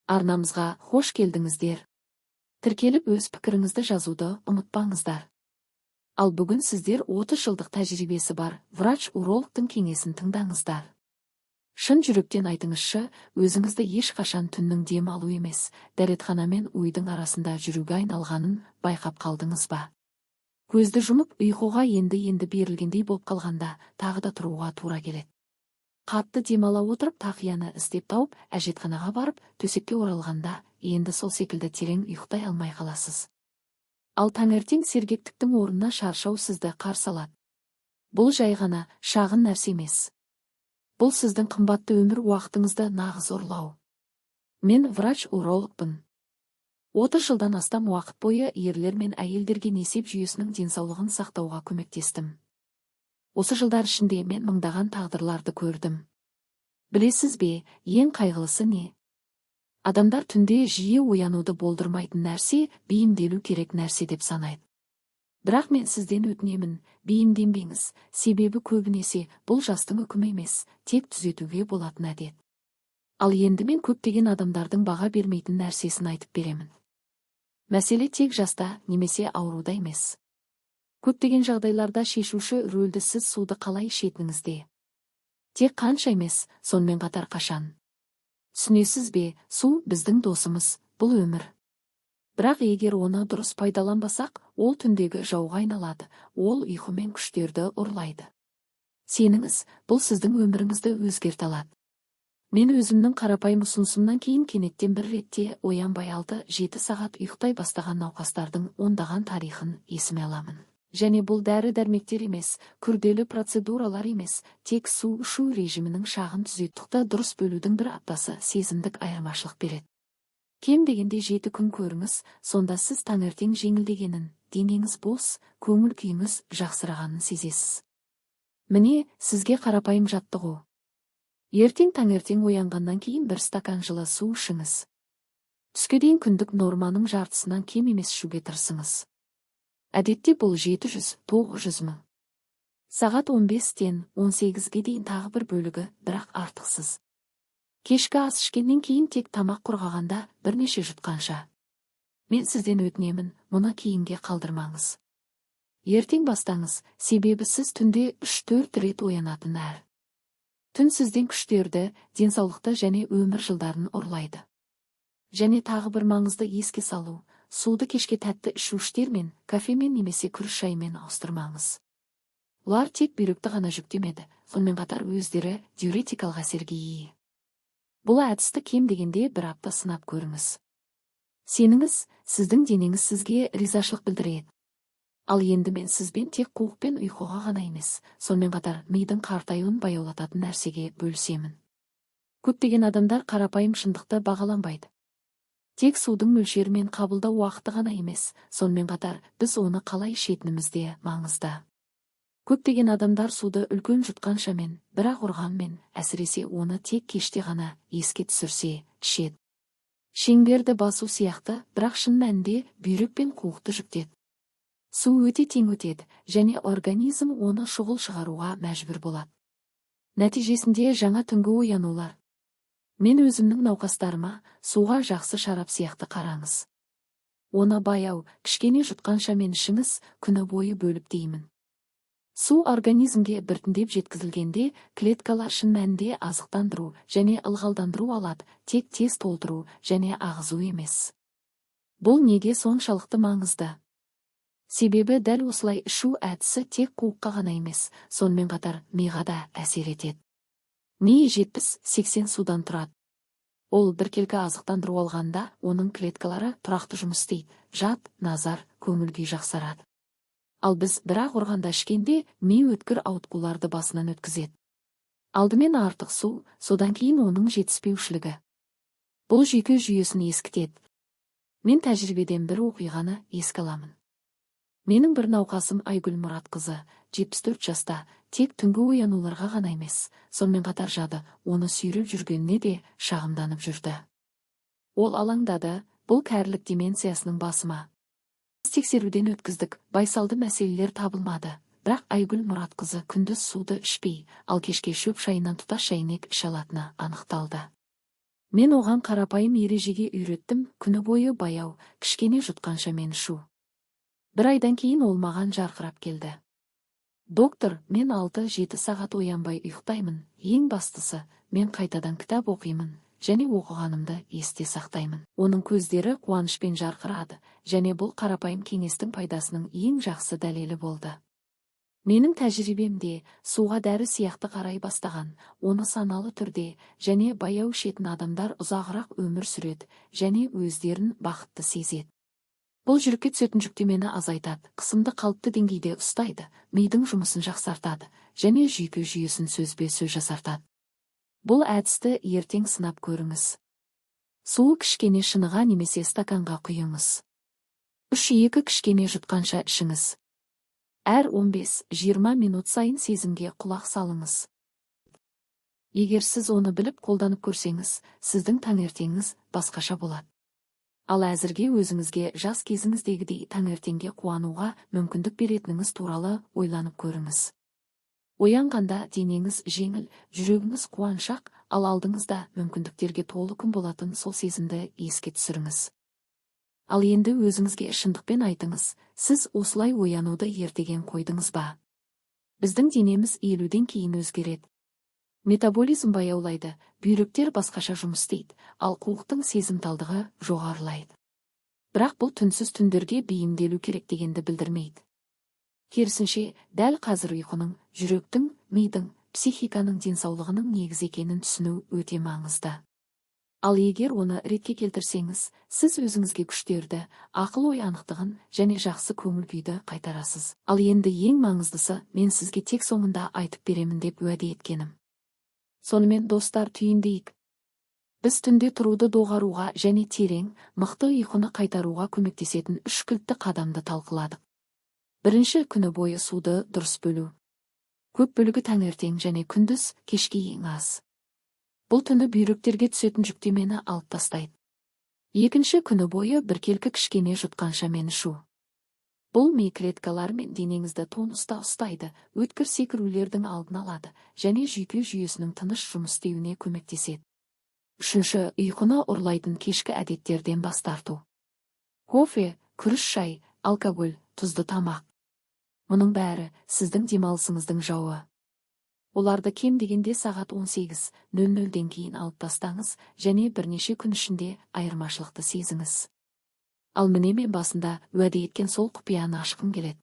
Арнамызға хош келдіңіздер. Тіркеліп өз пікіріңізді жазуды ұмытпаңыздар. Ал бүгін сіздер 30 жылдық тәжірибесі бар врач-урологтың кеңесін тыңдаңыздар. Шын жүректен айтыңызшы, өзіңізді ешқашан түннің дем алу емес, дәретхана мен ойдың арасында жүруге айналғанын байқап қалдыңыз ба? Көзді жұмып ұйқыға енді берілгендей болып қалғанда тағы да тұруға тура келеді. Қатты демала отырып тақияны іздеп тауып, әжетханаға барып, төсекке оралғанда, енді сол секілді терең ұйықтай алмай қаласыз. Ал таңертең сергектіктің орнына шаршау сізді қарсы алады. Бұл жай ғана шағын нәрсе емес. Бұл сіздің қымбатты өмір уақытыңызды нағыз ұрлау. Мен врач-урологпын. 30 жылдан астам уақыт бойы ерлер мен әйелдерге несеп жүйесінің денсаулығын сақтауға көмектестім. Осы жылдар ішінде мен мыңдаған тағдырларды көрдім. Білесіз бе, ең қайғылысы не? Адамдар түнде жиі оянуды болдырмайтын нәрсе бейімделу керек нәрсе деп санайды. Бірақ мен сізден өтінемін, бейімденбеңіз, себебі көбінесе бұл жастың үкімі емес, тек түзетуге болатын әдет. Ал енді мен көптеген адамдардың баға бермейтін нәрсесін айтып беремін. Мәселе тек жаста немесе ауруда емес. Көптеген жағдайларда шешуші рөлді сіз суды қалай ішетініңізде. Тек қанша емес, сонымен қатар қашан. Түсінесіз бе, су біздің досымыз, бұл өмір. Бірақ егер оны дұрыс пайдаланбасақ, ол түндегі жауға айналады, ол ұйқы мен күштерді ұрлайды. Сеніңіз, бұл сіздің өміріңізді өзгерте алады. Мен өзімнің қарапайым ұсынысымнан кейін кенеттен бір ретте оянбай 6-7 сағат ұйықтай бастаған науқастардың ондаған тарихын есіме аламын. Және бұл дәрі-дәрмектер емес, күрделі процедуралар емес, тек су ішу режимінің шағын түзетуді дұрыс бөлудің бір аптасы сезімдік айырмашылық береді. Кем дегенде 7 күн көріңіз, сонда сіз таңертең жеңілдегенін, денеңіз бос, көңіл күйіңіз жақсырағанын сезесіз. Міне, сізге қарапайым жаттығу. Ертең таңертең оянғаннан кейін 1 стакан жылы су ішіңіз. Түске дейін күндік норманың жартысынан кем емес ішуге тырысыңыз. Әдетте бұл 700-900 мың. Сағат 15-тен 18-ге дейін тағы бір бөлігі, бірақ артықсыз. Кешкі ас ішкеннен кейін тек тамақ құрғағанда бірнеше жұтқанша. Мен сізден өтінемін, мұны кейінге қалдырмаңыз. Ертең бастаңыз, себебі сіз түнде 3-4 рет оянатын әр. Түн сізден күштерді, денсаулықты және өмір жылдарын ұрлайды. Және тағы бір маңызды еске салу. Суды кешке тәтті ішуштермен, кафемен немесе күріш шаймен ауыстырмаңыз. Олар тек бүйректі ғана жүктемеді, сонымен қатар өздері диуретикалық әсерге ие. Бұл әдісті кем дегенде 1 апта сынап көріңіз. Сеніңіз, сіздің денеңіз сізге ризашылық білдіреді. Ал енді мен сізбен тек қуық пен ұйқыға ғана емес, сонымен қатар мидың қартаюын баяулататын нәрсеге бөлісемін. Көптеген адамдар қарапайым шындықты бағаланбайды. Тек судың мөлшері мен қабылдау уақыты ғана емес, сонымен қатар біз оны қалай ішетініміз де маңызды. Көптеген адамдар суды үлкен жұтқаншамен, бірақ ұрғанмен, әсіресе оны тек кеште ғана еске түсірсе, ішеді. Шеңберді басу сияқты, бірақ шын мәнінде бүйрек пен қуықты жүктеді. Су өте тең өтеді, және организм оны шұғыл шығаруға мәжбүр болады. Нәтижесінде жаңа түнгі оянулар. Мен өзімнің науқастарыма суға жақсы шарап сияқты қараңыз. Оны баяу, кішкене жұтқаншамен ішіңіз, күні бойы бөліп деймін. Су организмге біртіндеп жеткізілгенде, клеткалар шын мәнінде азықтандыру және ылғалдандыру алады, тек тез толтыру және ағызу емес. Бұл неге соншалықты маңызды? Себебі дәл осылай ішу әдісі тек қуыққа ғана емес, сонымен қатар миға да әсер етеді. Ми 70-80 судан тұрады. Ол біркелкі азықтандыру алғанда, оның клеткалары тұрақты жұмыс істейді, жад, назар, көңіл күй жақсарады. Ал біз бірақ ұрғанда ішкенде, ми өткір ауытқуларды басынан өткізеді. Алдымен артық су, содан кейін оның жетіспеушілігі. Бұл жүйке жүйесін ескітеді. Мен тәжірибеден бір оқиғаны еске аламын. Менің бір науқасым Айгүл Мұратқызы, 74 жаста, тек түнгі оянуларға ғана емес, сонымен қатар жады, оны сүйреп жүргеніне де шағымданып жүрді. Ол алаңдады, бұл кәрілік деменциясының басыма. Біз тексеруден өткіздік, байсалды мәселелер табылмады, бірақ Айгүл Мұратқызы күндіз суды ішпей, ал кешке шөп шайынан тұтас шәйнек іше алатыны анықталды. Мен оған қарапайым ережеге үйреттім, күні бойы баяу, кішкене жұтқанша мен шу. Бір айдан кейін ол маған жарқырап келді. Доктор, мен 6-7 сағат оянбай ұйықтаймын. Ең бастысы, мен қайтадан кітап оқимын, және оқығанымды есте сақтаймын. Оның көздері қуанышпен жарқырады, және бұл қарапайым кеңестің пайдасының ең жақсы дәлелі болды. Менің тәжірибемде суға дәрі сияқты қарай бастаған, оны саналы түрде және баяу ішетін адамдар ұзағырақ өмір сүреді және өздерін бақытты сезеді. Бұл жүрекке түсетін жүктемені азайтады, қысымды қалыпты деңгейде ұстайды, мидың жұмысын жақсартады және жүйке жүйесін сөзбе-сөз жасартады. Бұл әдісті ертең сынап көріңіз. Суы кішкене шыныға немесе стаканға құйыңыз. 3-2 кішкене жұтқанша ішіңіз. Әр 15-20 минут сайын сезімге құлақ салыңыз. Егер сіз оны біліп қолданып көрсеңіз, сіздің таңертеңіңіз басқаша болады. Ал әзірге өзіңізге жас кезіңіздегідей таңертеңге қуануға мүмкіндік беретініңіз туралы ойланып көріңіз. Оянғанда денеңіз жеңіл, жүрегіңіз қуаншақ, ал алдыңызда мүмкіндіктерге толы күн болатын сол сезімді еске түсіріңіз. Ал енді өзіңізге шындықпен айтыңыз, сіз осылай оянуды ертеген қойдыңыз ба? Біздің денеміз 50-ден кейін өзгереді. Метаболизм баяулайды, бүйректер басқаша жұмыс істейді, ал қуықтың сезімталдығы жоғарылайды. Бірақ бұл түнсіз түндерге бейімделу керек дегенді білдірмейді. Керісінше, дәл қазір ұйқының, жүректің, мидың, психиканың денсаулығының негізі екенін түсіну өте маңызды. Ал егер оны ретке келтірсеңіз, сіз өзіңізге күштерді, ақыл-ой анықтығын және жақсы көңіл-күйді қайтарасыз. Ал енді ең маңыздысы, мен сізге тек соңында айтып беремін деп уәде еткенім. Сонымен достар, түйіндейік. Біз түнде тұруды доғаруға және терең, мықты ұйқыны қайтаруға көмектесетін 3 кілтті қадамды талқыладық. Бірінші, күні бойы суды дұрыс бөлу. Көп бөлігі таңертең және күндіз, кешке ең аз. Бұл түні бүйректерге түсетін жүктемені алып тастайды. Екінші, күні бойы біркелкі кішкене жұтқанша мен ішу. Бұл ми клеткалар мен денеңізді тонуста ұстайды, өткір секірулердің алдын алады және жүйке жүйесінің тыныш жұмыс істеуіне көмектеседі. Үшінші, ұйқыны ұрлайтын кешкі әдеттерден бас тарту. Кофе, күріш шай, алкоголь, тұзды тамақ. Мұның бәрі сіздің демалысыңыздың жауы. Оларды кем дегенде сағат 18:00-ден кейін алып тастаңыз және бірнеше күн ішінде айырмашылықты сезіңіз. Ал міне мен басында уәде еткен сол құпияны ашқым келеді.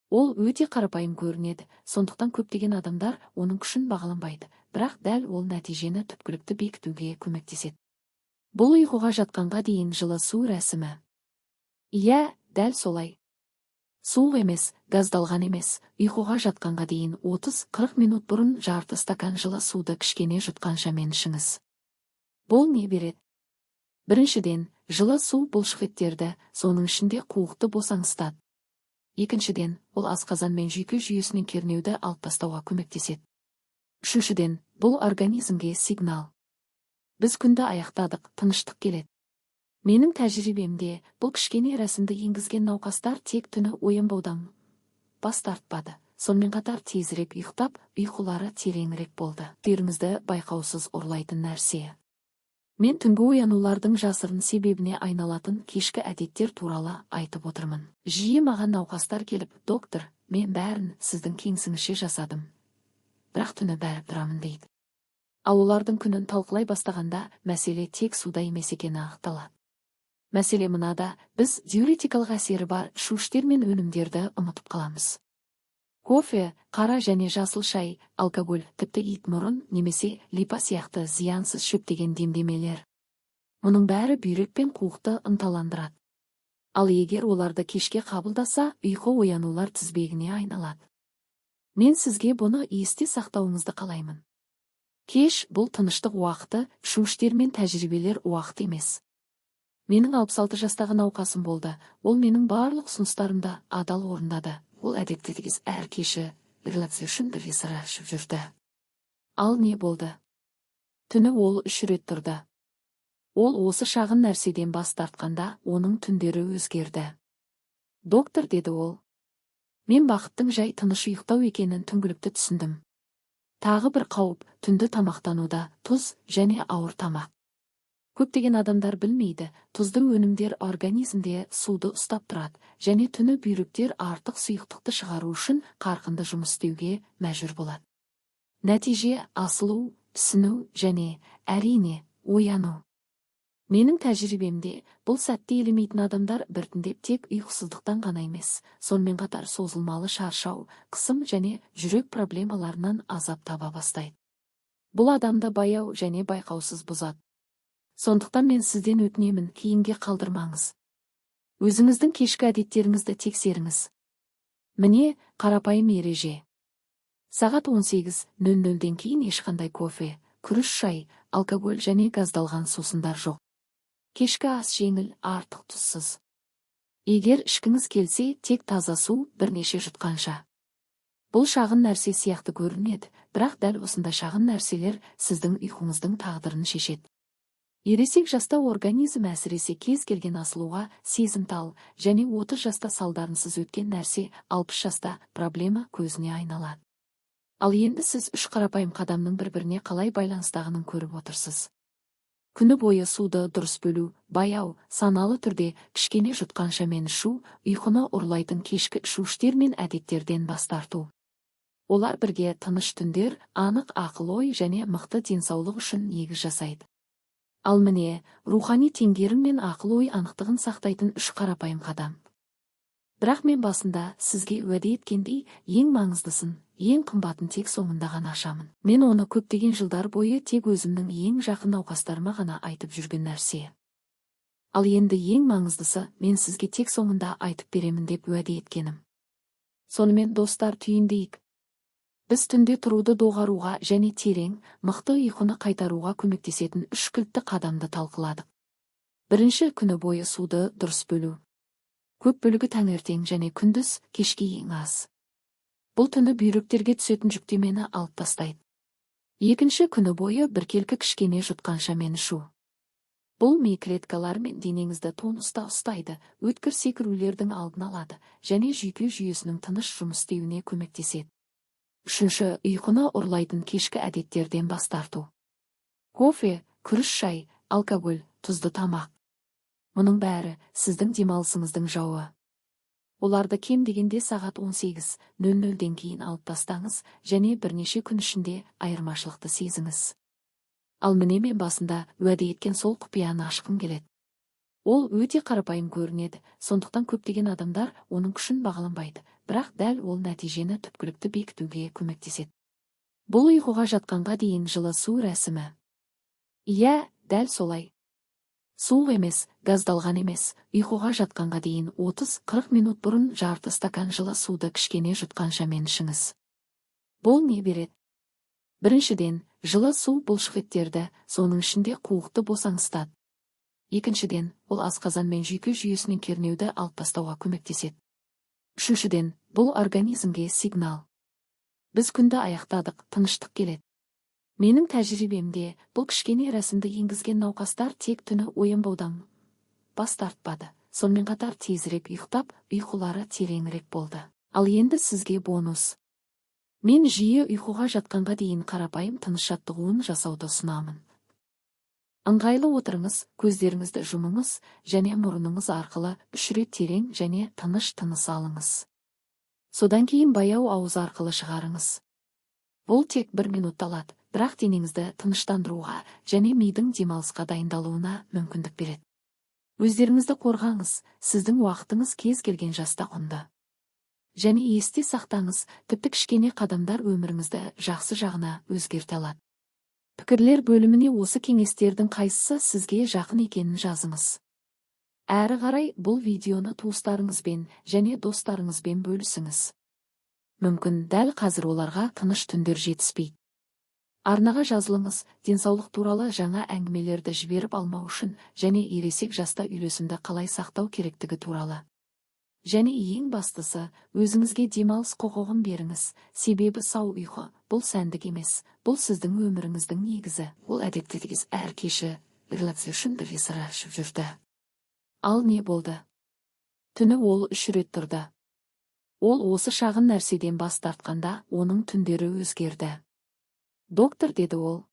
Ол өте қарапайым көрінеді, сондықтан көптеген адамдар оның күшін бағаланбайды, бірақ дәл ол нәтижені түпкілікті бекітуге көмектеседі. Бұл ұйқыға жатқанға дейін жылы су рәсімі. Иә, дәл солай. Суық емес, газдалған емес, ұйқыға жатқанға дейін 30-40 минут бұрын жарты стакан жылы суды кішкене жұтқанша мен ішіңіз. Бұл не береді? Біріншіден, жылы су бұлшықеттерді, соның ішінде қуықты босаңсытады. Екіншіден, ол асқазан мен жүйке жүйесінің кернеуді алып тастауға көмектеседі. Үшіншіден, бұл организмге сигнал. Біз күнді аяқтадық, тыныштық келеді. Менің тәжірибемде бұл кішкене рәсімді енгізген науқастар тек түні оянбаудан бас тартпады. Сонымен қатар тезірек ұйықтап, ұйқылары тереңірек болды. Терімізді байқаусыз ұрлайтын нәрсе. Мен түнгі оянулардың жасырын себебіне айналатын кешкі әдеттер туралы айтып отырмын. Жиі маған науқастар келіп, доктор, мен бәрін сіздің кеңсіңізше жасадым. Бірақ түні бәрі тұрамын дейді. Ал олардың күнін талқылай бастағанда мәселе тек суда емес екені анықталады. Мәселе мынада, біз диуретикалық әсері бар шуштер мен өнімдерді ұмытып қаламыз. Кофе, қара және жасыл шай, алкоголь, тіпті итмұрын немесе липа сияқты зиянсыз шөптеген демдемелер. Мұның бәрі бүйрек пен қуықты ынталандырады. Ал егер оларды кешке қабылдаса, ұйқы оянулар тізбегіне айналады. Мен сізге бұны есте сақтауыңызды қалаймын. Кеш бұл тыныштық уақыты, шуштер мен тәжірибелер уақыт емес. Менің 66 жастағы науқасым болды. Ол менің барлық ұсыныстарымды адал орындады. Ол әдеттегідей әр кеші релакс үшін сыра ішіп жүрді. Ал не болды? Түні ол 3 рет тұрды. Ол осы шағын нәрседен бас тартқанда оның түндері өзгерді. Доктор, деді ол, мен бақыттың жай тыныш ұйықтау екенін түңгілікті түсіндім. Тағы бір қауіп түнді тамақтануда тұз және ауыр тамақ. Көптеген адамдар білмейді, тұзды өнімдер организмде суды ұстап тұрады, және түні бүйректер артық сұйықтықты шығару үшін қарқынды жұмыс істеуге мәжбүр болады. Нәтиже асылу, түсіну және әрине ояну. Менің тәжірибемде бұл сәтті елемейтін адамдар біртіндеп тек ұйқысыздықтан ғана емес, сонымен қатар созылмалы шаршау, қысым және жүрек проблемаларынан азап таба бастайды. Бұл адамды баяу және байқаусыз бұзады. Сондықтан мен сізден өтінемін, кейінге қалдырмаңыз. Өзіңіздің кешкі әдеттеріңізді тексеріңіз. Міне, қарапайым ереже. Сағат 18:00-ден кейін ешқандай кофе, күріш шай, алкоголь және газдалған сусындар жоқ. Кешкі ас жеңіл, артық тұзсыз. Егер ішкіңіз келсе, тек таза су бірнеше жұтқанша. Бұл шағын нәрсе сияқты көрінеді, бірақ дәл осындай шағын нәрселер сіздің ұйқыңыздың тағдырын шешеді. Ересек жаста организм әсіресе кез келген асылуға сезімтал, және 30 жаста салдарынсыз өткен нәрсе 60 жаста проблема көзіне айналады. Ал енді сіз үш қарапайым қадамның бір-біріне қалай байланыстағанын көріп отырсыз. Күні бойы суды дұрыс бөлу, баяу, саналы түрде кішкене жұтқаншамен ішу, ұйқыны ұрлайтын кешкі ішуштер мен әдеттерден бас тарту. Олар бірге тыныш түндер, анық ақыл-ой және мықты денсаулық үшін негіз жасайды. Ал міне, рухани теңгерім мен ақыл-ой анықтығын сақтайтын үш қарапайым қадам. Бірақ мен басында сізге уәде еткендей, ең маңыздысын, ең қымбатын тек соңында ғана ашамын. Мен оны көптеген жылдар бойы тек өзімнің ең жақын науқастарыма ғана айтып жүрген нәрсе. Ал енді ең маңыздысы мен сізге тек соңында айтып беремін деп уәде еткенім. Сонымен достар, түйіндейік. Біз түнде тұруды доғаруға және терең, мықты ұйқыны қайтаруға көмектесетін үш кілтті қадамды талқыладық. Бірінші, күні бойы суды дұрыс бөлу. Көп бөлігі таңертең және күндіз, кешке ең аз. Бұл түні бүйректерге түсетін жүктемені алып тастайды. Екінші, күні бойы біркелкі кішкене жұтқаншамен ішу. Бұл ми клеткалар мен денеңізді тонуста ұстайды, өткір секірулердің алдын алады және жүйке жүйесінің тыныш жұмыс істеуіне көмектеседі. Үшінші, ұйқыны ұрлайтын кешкі әдеттерден бас тарту. Кофе, күріш шай, алкоголь, тұзды тамақ. Мұның бәрі сіздің демалысыңыздың жауы. Оларды кем дегенде сағат 18:00-ден кейін алып тастаңыз және бірнеше күн ішінде айырмашылықты сезіңіз. Ал міне мен басында уәде еткен сол құпияны ашқым келеді. Ол өте қарапайым көрінеді, сондықтан көптеген адамдар оның күшін бағаланбайды, бірақ дәл ол нәтижені түпкілікті бекітуге көмектеседі. Бұл ұйқыға жатқанға дейін жылы су рәсімі. Иә, дәл солай. Суық емес, газдалған емес, ұйқыға жатқанға дейін 30-40 минут бұрын жарты стакан жылы суды кішкене жұтқаншамен ішіңіз. Бұл не береді? Біріншіден, жылы су бұлшықеттерді, соның ішінде қуықты босаңсытады. Екіншіден, ол асқазан мен жүйке жүйесінің кернеуді алып тастауға көмектеседі. Үшіншіден, бұл организмге сигнал. Біз күнді аяқтадық, тыныштық келеді. Менің тәжірибемде бұл кішкене рәсімді енгізген науқастар тек түні оянбаудан бас тартпады. Сонымен қатар тезірек ұйықтап, ұйқылары тереңірек болды. Ал енді сізге бонус. Мен жиі ұйқыға жатқанға дейін қарапайым тыныш жаттығуын жасауды ұсынамын. Ыңғайлы отырыңыз, көздеріңізді жұмыңыз және мұрныңыз арқылы 3 рет терең және тыныш тыныс алыңыз. Содан кейін баяу ауыз арқылы шығарыңыз. Бұл тек 1 минут алады, бірақ денеңізді тыныштандыруға және мидың демалысқа дайындалуына мүмкіндік береді. Өздеріңізді қорғаңыз, сіздің уақытыңыз кез келген жаста құнды. Және есте сақтаңыз, тіпті кішкене қадамдар өміріңізді жақсы жағына өзгерте алады. Пікірлер бөліміне осы кеңестердің қайсысы сізге жақын екенін жазыңыз. Әрі қарай бұл видеоны туыстарыңызбен және достарыңызбен бөлісіңіз. Мүмкін дәл қазір оларға тыныш түндер жетіспейді. Арнаға жазылыңыз, денсаулық туралы жаңа әңгімелерді жіберіп алмау үшін және ересек жаста үйлесімді қалай сақтау керектігі туралы. Және ең бастысы, өзіңізге демалыс құқығын беріңіз, себебі сау ұйқы бұл сәндік емес, бұл сіздің өміріңіздің негізі. Ол әдетте әр кеші релаксation дефисара ішіп жүрді. Ал не болды? Түні ол 3 рет тұрды. Ол осы шағын нәрседен бас тартқанда, оның түндері өзгерді. Доктор, деді ол,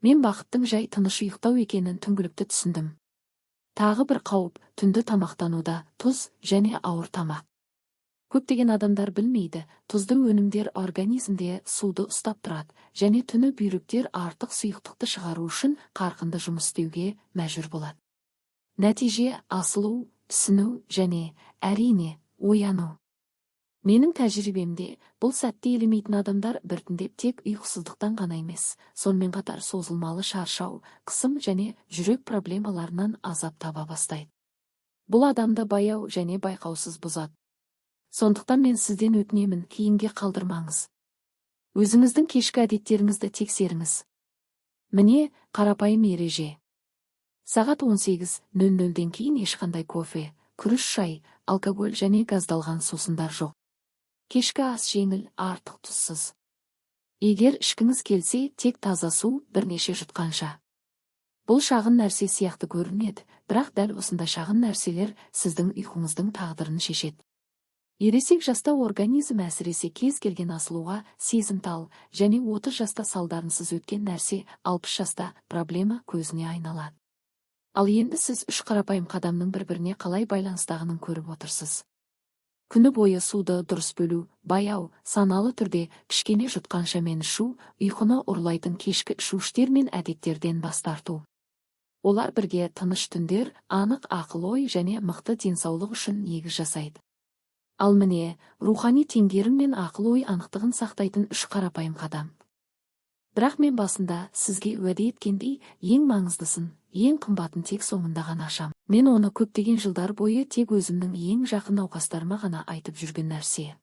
Мен бақыттың жай тыныш ұйықтау екенін түңгілікті түсіндім. Тағы бір қауіп түнді тамақтануда тұз және ауыр тамақ. Көптеген адамдар білмейді, тұзды өнімдер организмде суды ұстап тұрады, және түні бүйректер артық сұйықтықты шығару үшін қарқынды жұмыс істеуге мәжбүр болады. Нәтиже асылу, түсіну және әрине ояну. Менің тәжірибемде бұл сәтті елемейтін адамдар біртіндеп тек ұйқысыздықтан ғана емес, сонымен қатар созылмалы шаршау, қысым және жүрек проблемаларынан азап таба бастайды. Бұл адамды баяу және байқаусыз бұзады. Сондықтан мен сізден өтінемін, кейінге қалдырмаңыз. Өзіңіздің кешкі әдеттеріңізді тексеріңіз. Міне, қарапайым ереже. Сағат 18:00-ден кейін ешқандай кофе, күріш шай, алкоголь және газдалған сусындар жоқ. Кешкі ас жеңіл, артық тұзсыз. Егер ішкіңіз келсе, тек таза су бірнеше жұтқанша. Бұл шағын нәрсе сияқты көрінеді, бірақ дәл осындай шағын нәрселер сіздің ұйқыңыздың тағдырын шешеді. Ересек жаста организм әсіресе кез келген асылуға сезімтал, және 30 жаста салдарынсыз өткен нәрсе 60 жаста проблема көзіне айналады. Ал енді сіз үш қарапайым қадамның бір-біріне қалай байланыстағанын көріп отырсыз. Күні бойы суды дұрыс бөлу, баяу, саналы түрде кішкене жұтқанша мен ішу, ұйқыны ұрлайтын кешкі ішуштер мен әдеттерден бас тарту. Олар бірге тыныш түндер, анық ақыл-ой және мықты денсаулық үшін негіз жасайды. Ал міне, рухани теңгерім мен ақыл-ой анықтығын сақтайтын үш қарапайым қадам. Бірақ мен басында сізге уәде еткендей, ең маңыздысын, ең қымбатын тек соңында ғана ашам. Мен оны көптеген жылдар бойы тек өзімнің ең жақын науқастарыма ғана айтып жүрген нәрсе.